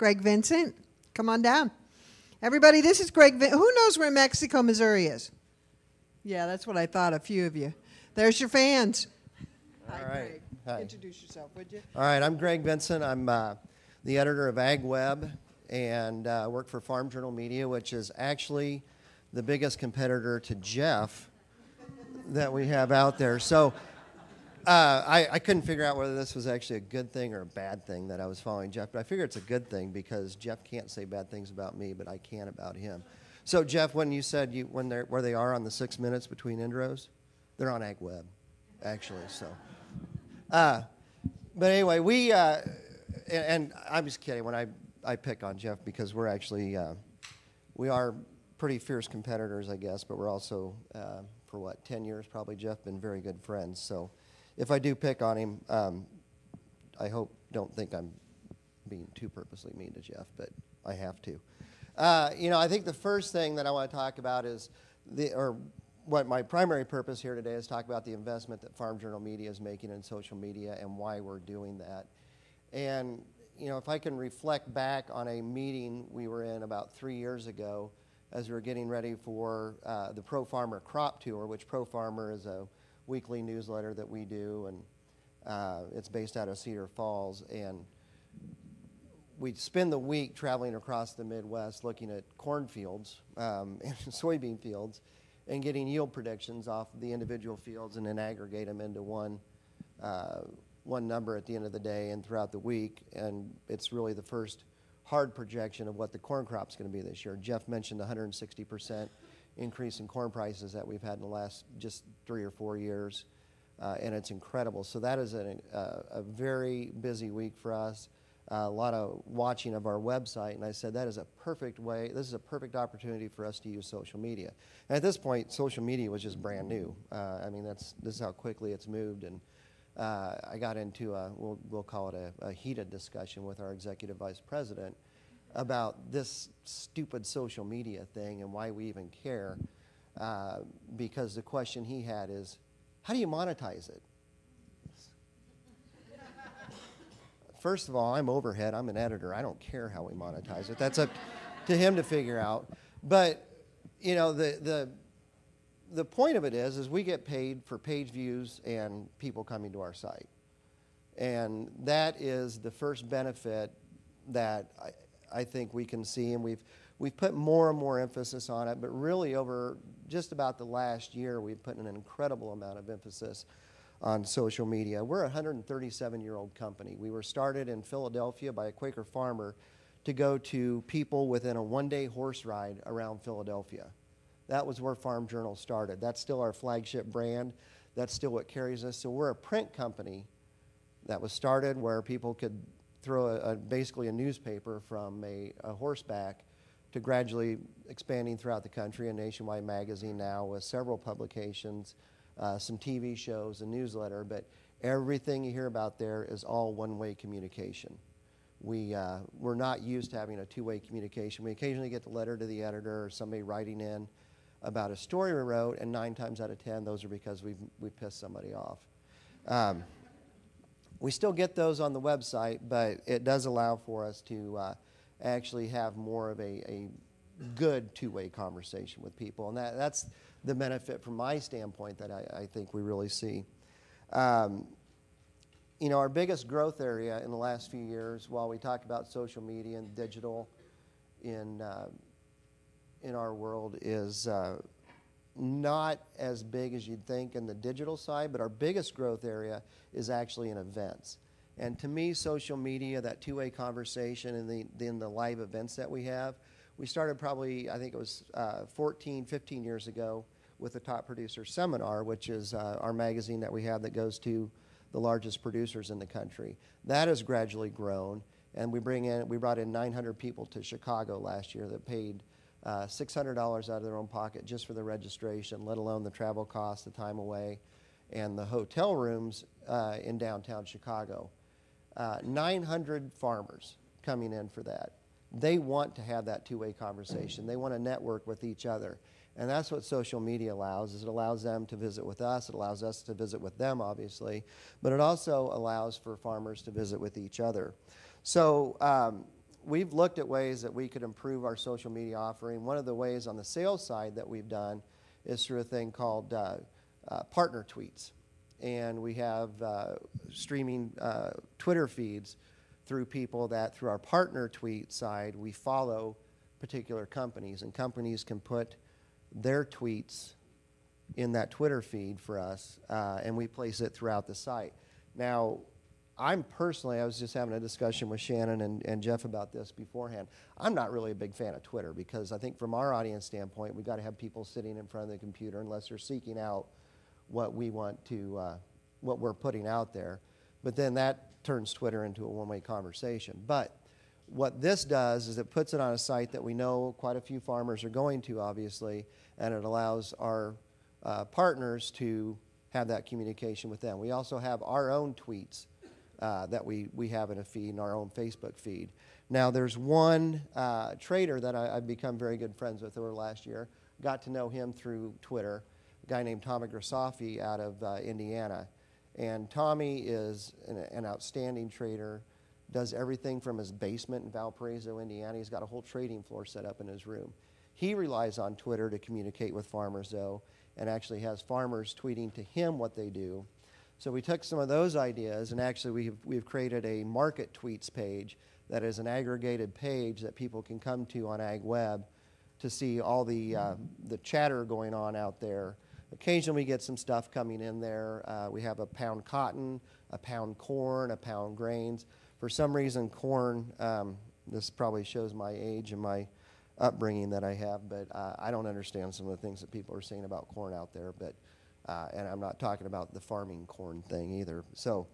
Greg Vincent. Come on down. Everybody, this is Greg Who knows where Mexico, Missouri is? Yeah, that's what I thought, a few of you. There's your fans. All Hi, right. Greg. Hi. Introduce yourself, would you? All right, I'm Greg Vincent. I'm the editor of AgWeb and work for Farm Journal Media, which is actually the biggest competitor to Jeff that we have out there. So I couldn't figure out whether this was actually a good thing or a bad thing that I was following Jeff, but I figure it's a good thing because Jeff can't say bad things about me, but I can about him. So Jeff, when you said where they are on the 6 minutes between intros, they're on AgWeb, actually. So, but anyway, and I'm just kidding when I pick on Jeff because we're actually we are pretty fierce competitors, I guess, but we're also for 10 years probably, Jeff, been very good friends. So if I do pick on him, I don't think I'm being too purposely mean to Jeff, but I have to. I think the first thing that I want to talk about is what my primary purpose here today is talk about the investment that Farm Journal Media is making in social media and why we're doing that. And, if I can reflect back on a meeting we were in about 3 years ago as we were getting ready for the Pro Farmer Crop Tour, which Pro Farmer is a weekly newsletter that we do, and it's based out of Cedar Falls. And we'd spend the week traveling across the Midwest looking at cornfields and soybean fields and getting yield predictions off the individual fields and then aggregate them into one number at the end of the day and throughout the week. And it's really the first hard projection of what the corn crop's going to be this year. Jeff mentioned the 160% increase in corn prices that we've had in the last just 3 or 4 years, and it's incredible. So that is a very busy week for us. A lot of watching of our website, and I said that is a perfect way. This is a perfect opportunity for us to use social media. And at this point, social media was just brand new. This is how quickly it's moved, and I got into we'll call it a heated discussion with our executive vice president about this stupid social media thing and why we even care. Because the question he had is, how do you monetize it? First of all, I'm overhead. I'm an editor. I don't care how we monetize it. That's up to him to figure out. But, the point of it is we get paid for page views and people coming to our site. And that is the first benefit that I think we can see. And we've put more and more emphasis on it. But really over just about the last year, we've put an incredible amount of emphasis on social media. We're a 137-year-old company. We were started in Philadelphia by a Quaker farmer to go to people within a one-day horse ride around Philadelphia. That was where Farm Journal started. That's still our flagship brand. That's still what carries us. So we're a print company that was started where people could throw basically a newspaper from a horseback to gradually expanding throughout the country, a nationwide magazine now with several publications, some TV shows, a newsletter, but everything you hear about there is all one-way communication. We're not used to having a two-way communication. We occasionally get the letter to the editor or somebody writing in about a story we wrote, and 9 times out of 10, those are because we pissed somebody off. We still get those on the website, but it does allow for us to actually have more of a good two-way conversation with people, and that's the benefit from my standpoint that I think we really see. Our biggest growth area in the last few years, while we talk about social media and digital in our world, is not as big as you'd think in the digital side, but our biggest growth area is actually in events. And to me, social media, that two-way conversation and the live events that we have, we started probably, I think it was 14, 15 years ago with the Top Producer Seminar, which is our magazine that we have that goes to the largest producers in the country. That has gradually grown, and we brought in 900 people to Chicago last year that paid $600 out of their own pocket just for the registration, let alone the travel costs, the time away, and the hotel rooms in downtown Chicago. 900 farmers coming in for that. They want to have that two-way conversation. They want to network with each other. And that's what social media allows, is it allows them to visit with us. It allows us to visit with them, obviously. But it also allows for farmers to visit with each other. So we've looked at ways that we could improve our social media offering. One of the ways on the sales side that we've done is through a thing called partner tweets. And we have streaming Twitter feeds through people that, through our partner tweet side, we follow particular companies. And companies can put their tweets in that Twitter feed for us, and we place it throughout the site. Now, I was just having a discussion with Shannon and Jeff about this beforehand. I'm not really a big fan of Twitter because I think from our audience standpoint, we've got to have people sitting in front of the computer unless they're seeking out what we want to, what we're putting out there. But then that turns Twitter into a one-way conversation. But what this does is it puts it on a site that we know quite a few farmers are going to, obviously, and it allows our partners to have that communication with them. We also have our own tweets that we have in a feed, in our own Facebook feed. Now, there's one trader that I've become very good friends with over last year. Got to know him through Twitter, a guy named Tommy Grasoffi out of Indiana. And Tommy is an outstanding trader, does everything from his basement in Valparaiso, Indiana. He's got a whole trading floor set up in his room. He relies on Twitter to communicate with farmers, though, and actually has farmers tweeting to him what they do. So we took some of those ideas, and actually we've created a market tweets page that is an aggregated page that people can come to on AgWeb to see all the chatter going on out there. Occasionally we get some stuff coming in there. We have a pound cotton, a pound corn, a pound grains. For some reason, corn, this probably shows my age and my upbringing that I have, but I don't understand some of the things that people are saying about corn out there. But and I'm not talking about the farming corn thing either. So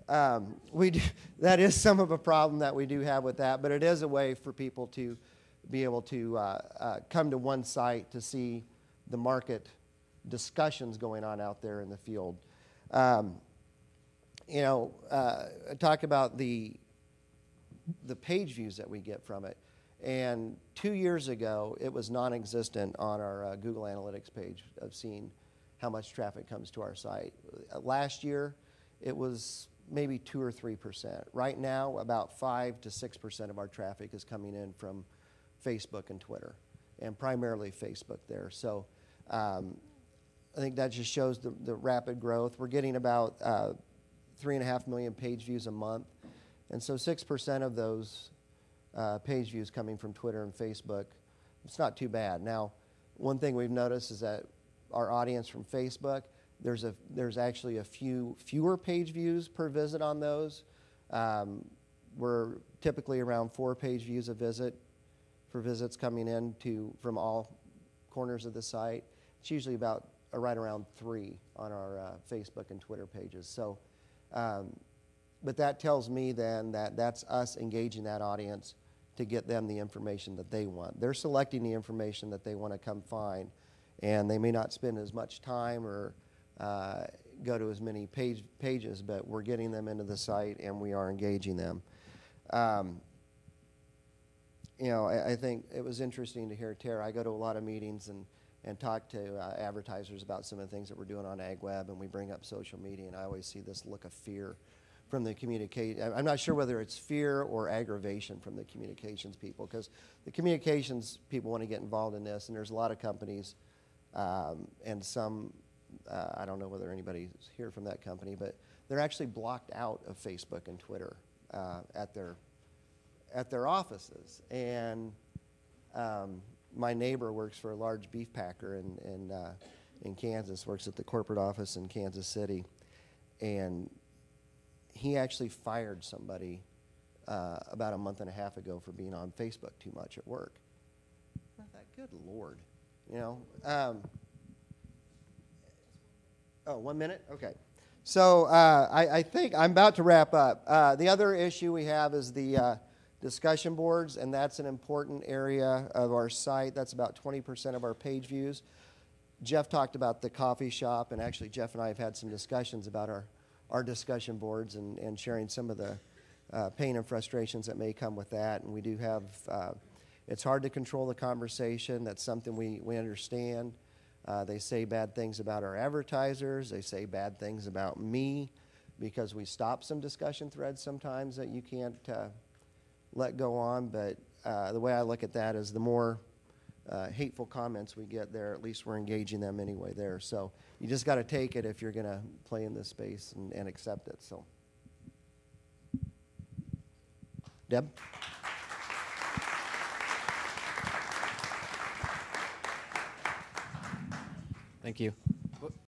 that is some of a problem that we do have with that, but it is a way for people to be able to come to one site to see the market discussions going on out there in the field. Talk about the page views that we get from it. And 2 years ago, it was non-existent on our Google Analytics page of seeing how much traffic comes to our site. Last year, it was maybe 2 or 3%. Right now, about 5 to 6% of our traffic is coming in from Facebook and Twitter, and primarily Facebook there. So I think that just shows the rapid growth. We're getting about 3.5 million page views a month, and so 6% of those page views coming from Twitter and Facebook, it's not too bad. Now, one thing we've noticed is that our audience from Facebook, there's actually a fewer page views per visit on those. We're typically around 4 page views a visit for visits coming in from all corners of the site. It's usually about right around 3 on our Facebook and Twitter pages. So, but that tells me then that that's us engaging that audience to get them the information that they want. They're selecting the information that they want to come find, and they may not spend as much time or go to as many pages, but we're getting them into the site and we are engaging them. I think it was interesting to hear Tara. I go to a lot of meetings and talk to advertisers about some of the things that we're doing on AgWeb, and we bring up social media, and I always see this look of fear from the I'm not sure whether it's fear or aggravation from the communications people, because the communications people want to get involved in this, and there's a lot of companies and some, I don't know whether anybody's here from that company, but they're actually blocked out of Facebook and Twitter at their offices. And my neighbor works for a large beef packer in Kansas, works at the corporate office in Kansas City, and he actually fired somebody about a month and a half ago for being on Facebook too much at work. I thought, good Lord, Oh, 1 minute? Okay. So I think I'm about to wrap up. The other issue we have is the discussion boards, and that's an important area of our site. That's about 20% of our page views. Jeff talked about the coffee shop, and actually Jeff and I have had some discussions about our discussion boards and sharing some of the pain and frustrations that may come with that. And we do have, it's hard to control the conversation. That's something we understand. They say bad things about our advertisers. They say bad things about me because we stop some discussion threads sometimes that you can't let go on. But the way I look at that is the more hateful comments we get there, at least we're engaging them anyway there. So you just got to take it if you're going to play in this space and accept it. So, Deb? Thank you.